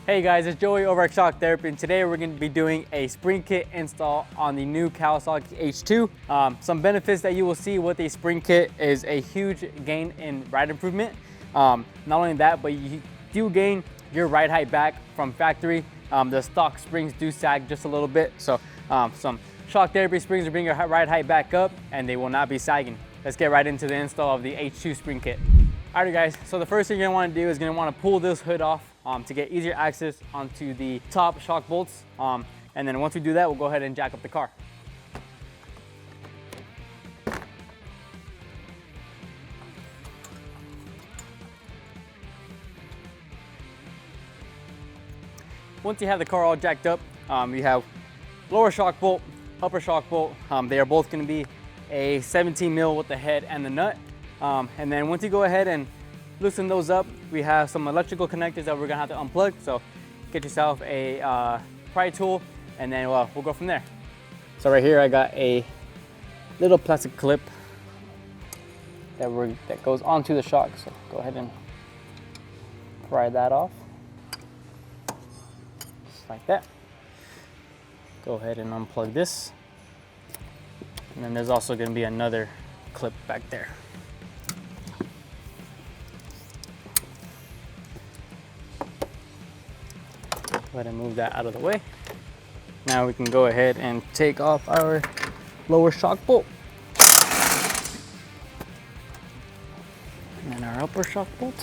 Hey guys, it's Joey over at Shock Therapy, and today we're going to be doing a spring kit install on the new Kawasaki H2. Some benefits that you will see with a spring kit is a huge gain in ride improvement. Not only that, but you do gain your ride height back from factory. The stock springs do sag just a little bit, so some Shock Therapy springs will bring your ride height back up and they will not be sagging. Let's get right into the install of the H2 spring kit. Alright guys, so the first thing you're going to want to do is going to want to pull this hood off to get easier access onto the top shock bolts. And then once we do that, we'll go ahead and jack up the car. Once you have the car all jacked up, you have lower shock bolt, upper shock bolt. They are both going to be a 17 mil with the head and the nut. And then once you go ahead and loosen those up, we have some electrical connectors that we're gonna have to unplug. So get yourself a pry tool, and then we'll go from there. So right here I got a little plastic clip that goes onto the shock. So go ahead and pry that off, just like that. Go ahead and unplug this, and then there's also gonna be another clip back there. Go ahead and move that out of the way. Now we can go ahead and take off our lower shock bolt. And then our upper shock bolt.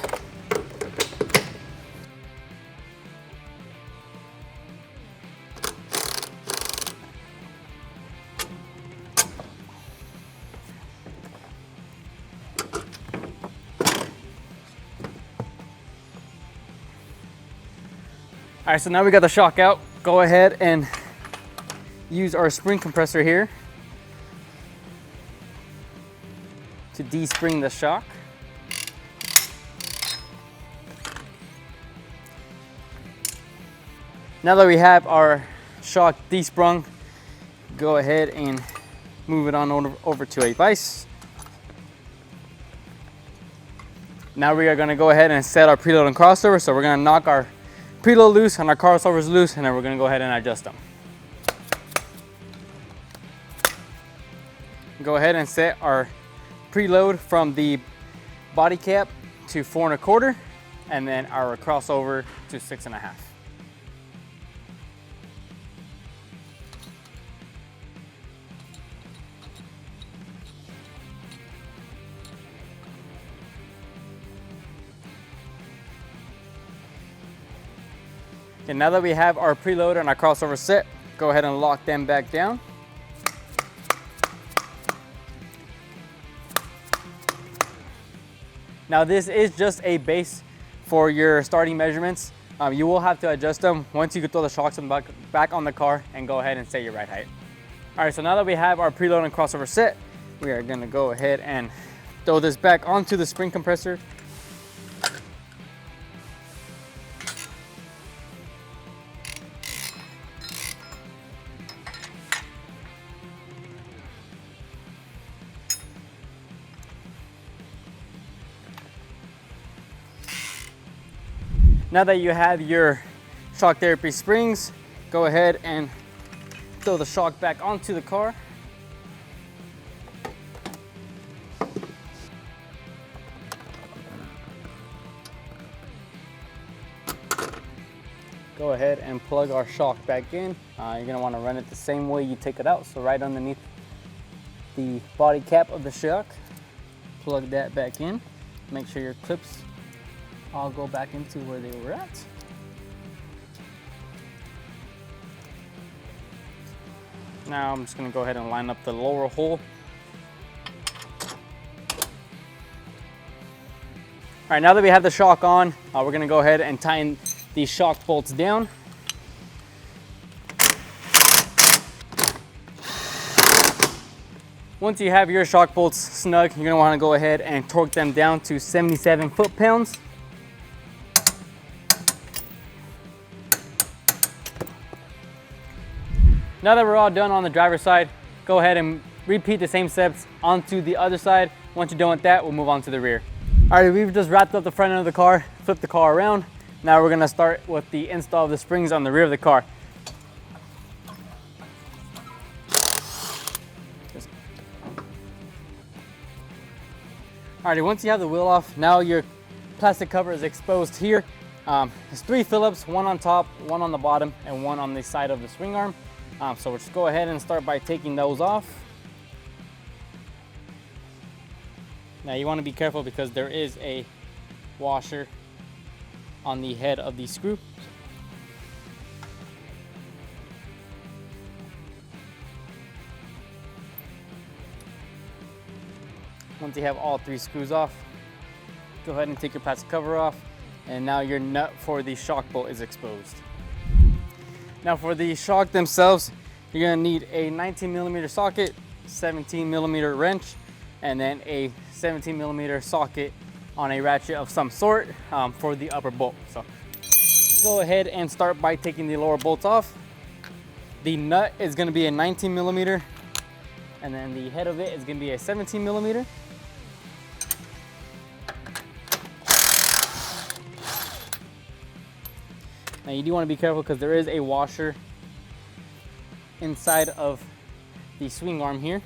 All right, so now we got the shock out. Go ahead and use our spring compressor here to de-spring the shock. Now that we have our shock de-sprung, go ahead and move it on over to a vise. Now we are gonna go ahead and set our preload and crossover. So we're gonna knock our preload loose and our crossovers loose, and then we're going to go ahead and adjust them. Go ahead and set our preload from the body cap to 4 1/4, and then our crossover to 6 1/2. Okay, now that we have our preload and our crossover set, go ahead and lock them back down. Now this is just a base for your starting measurements. You will have to adjust them once you can throw the shocks back on the car and go ahead and set your ride height. All right, so now that we have our preload and crossover set, we are gonna go ahead and throw this back onto the spring compressor. Now that you have your Shock Therapy springs, go ahead and throw the shock back onto the car. Go ahead and plug our shock back in. You're gonna wanna run it the same way you take it out. So right underneath the body cap of the shock, plug that back in. Make sure your clips all go back into where they were at. Now I'm just gonna go ahead and line up the lower hole. All right, now that we have the shock on, we're gonna go ahead and tighten these shock bolts down. Once you have your shock bolts snug, you're gonna wanna go ahead and torque them down to 77 foot-pounds. Now that we're all done on the driver's side, go ahead and repeat the same steps onto the other side. Once you're done with that, we'll move on to the rear. All right, we've just wrapped up the front end of the car, flipped the car around. Now we're gonna start with the install of the springs on the rear of the car. Alrighty, once you have the wheel off, now your plastic cover is exposed here. There's 3 Phillips, one on top, one on the bottom, and one on the side of the swing arm. So we'll just go ahead and start by taking those off. Now you want to be careful because there is a washer on the head of the screw. Once you have all 3 screws off, go ahead and take your plastic cover off, and now your nut for the shock bolt is exposed. Now for the shock themselves, you're gonna need a 19mm socket, 17mm wrench, and then a 17mm socket on a ratchet of some sort for the upper bolt. So go ahead and start by taking the lower bolts off. The nut is gonna be a 19mm, and then the head of it is gonna be a 17mm. Now you do want to be careful because there is a washer inside of the swing arm here.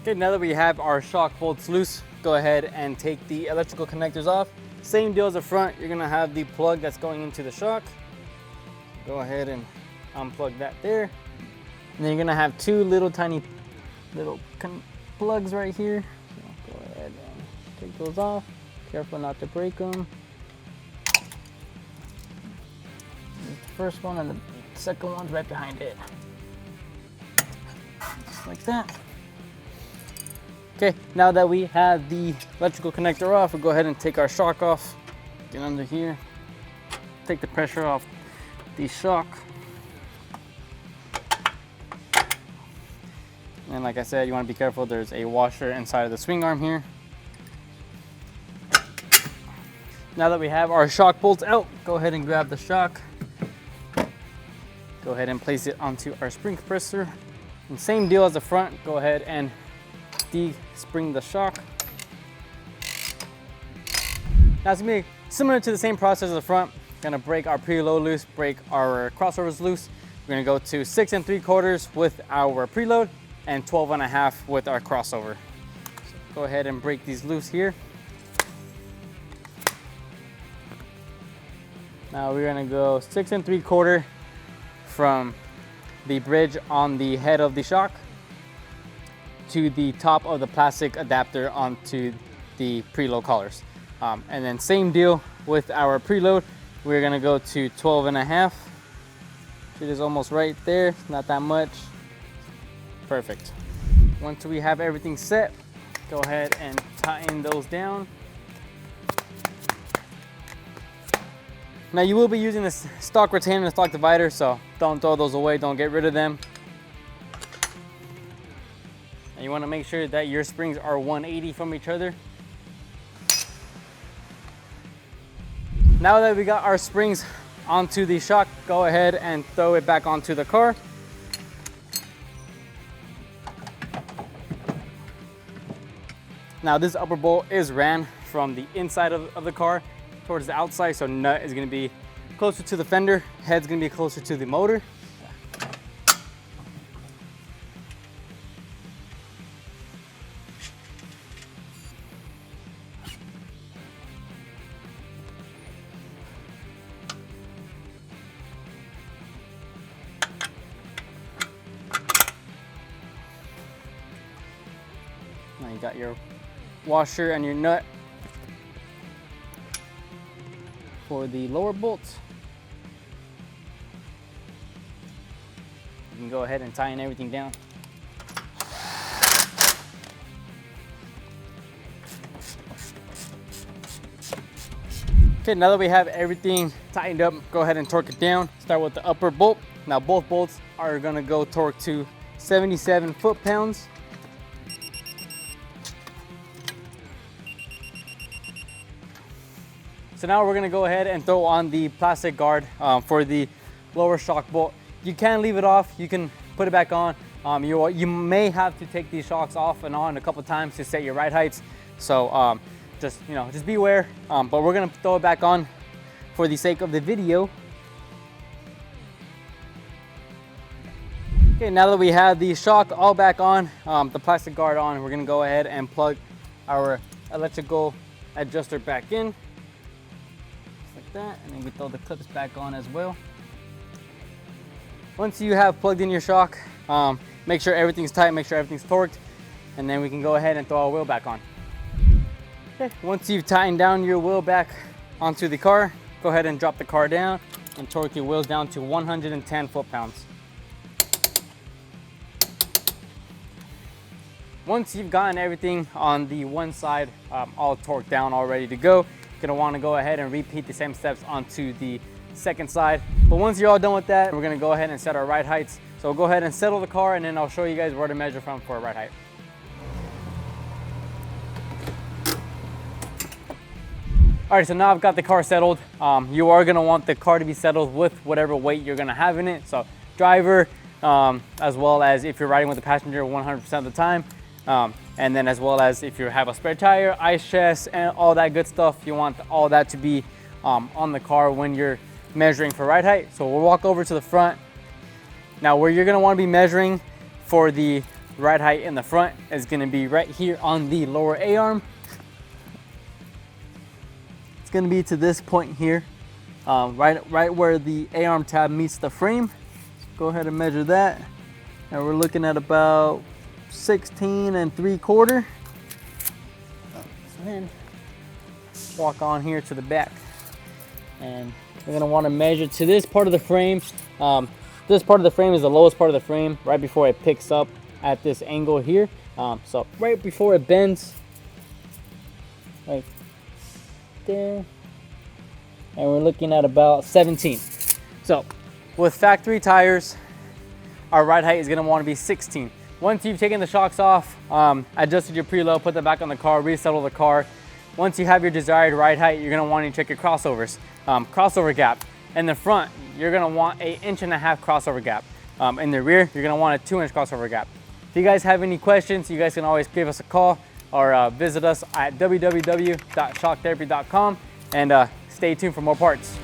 Okay, now that we have our shock bolts loose, go ahead and take the electrical connectors off. Same deal as the front, you're gonna have the plug that's going into the shock. Go ahead and unplug that there. And then you're gonna have 2 little tiny plugs right here. So go ahead and take those off. Careful not to break them. The first one and the second one's right behind it. Just like that. Okay, now that we have the electrical connector off, we'll go ahead and take our shock off. Get under here. Take the pressure off the shock. And like I said, you want to be careful. There's a washer inside of the swing arm here. Now that we have our shock bolts out, go ahead and grab the shock. Go ahead and place it onto our spring compressor. And same deal as the front, go ahead and de-spring the shock. Now it's gonna be similar to the same process as the front. Gonna break our preload loose, break our crossovers loose. We're gonna go to 6 3/4 with our preload and 12 1/2 with our crossover. So go ahead and break these loose here. Now we're gonna go 6 3/4 from the bridge on the head of the shock to the top of the plastic adapter onto the preload collars. And then same deal with our preload. We're gonna go to 12 1/2. It is almost right there, not that much. Perfect. Once we have everything set, go ahead and tighten those down. Now you will be using this stock retainer and stock divider, so don't throw those away, don't get rid of them. And you want to make sure that your springs are 180 from each other. Now that we got our springs onto the shock, go ahead and throw it back onto the car. Now this upper bolt is ran from the inside of the car towards the outside, so nut is going to be closer to the fender, head's going to be closer to the motor. Now you got your washer and your nut for the lower bolts. You can go ahead and tighten everything down. Okay, now that we have everything tightened up, go ahead and torque it down. Start with the upper bolt. Now both bolts are gonna go torque to 77 foot-pounds. So now we're gonna go ahead and throw on the plastic guard for the lower shock bolt. You can leave it off, you can put it back on. You may have to take these shocks off and on a couple times to set your ride heights. So just, you know, just beware. But we're gonna throw it back on for the sake of the video. Okay, now that we have the shock all back on, the plastic guard on, we're gonna go ahead and plug our electrical adjuster back in, just like that, and then we throw the clips back on as well. Once you have plugged in your shock, make sure everything's tight, make sure everything's torqued, and then we can go ahead and throw our wheel back on. Okay, once you've tightened down your wheel back onto the car, go ahead and drop the car down and torque your wheels down to 110 foot-pounds. Once you've gotten everything on the one side all torqued down, all ready to go, you're gonna wanna go ahead and repeat the same steps onto the second side. But once you're all done with that, we're gonna go ahead and set our ride heights. So we'll go ahead and settle the car, and then I'll show you guys where to measure from for a ride height. All right, so now I've got the car settled. You are gonna want the car to be settled with whatever weight you're gonna have in it. So driver, as well as if you're riding with a passenger 100% of the time. And then as well as if you have a spare tire, ice chest, and all that good stuff, you want all that to be on the car when you're measuring for ride height. So we'll walk over to the front. Now where you're gonna wanna be measuring for the ride height in the front is gonna be right here on the lower A-arm. It's gonna be to this point here, right where the A-arm tab meets the frame. So go ahead and measure that. And we're looking at about 16 3/4. So then walk on here to the back, and we're gonna want to measure to this part of the frame. This part of the frame is the lowest part of the frame, right before it picks up at this angle here. So right before it bends, right there, and we're looking at about 17. So with factory tires, our ride height is gonna want to be 16. Once you've taken the shocks off, adjusted your preload, put that back on the car, resettle the car. Once you have your desired ride height, you're gonna want to check your crossovers. Crossover gap. In the front, you're gonna want an 1.5 inch crossover gap. In the rear, you're gonna want a 2 inch crossover gap. If you guys have any questions, you guys can always give us a call or visit us at www.shocktherapy.com, and stay tuned for more parts.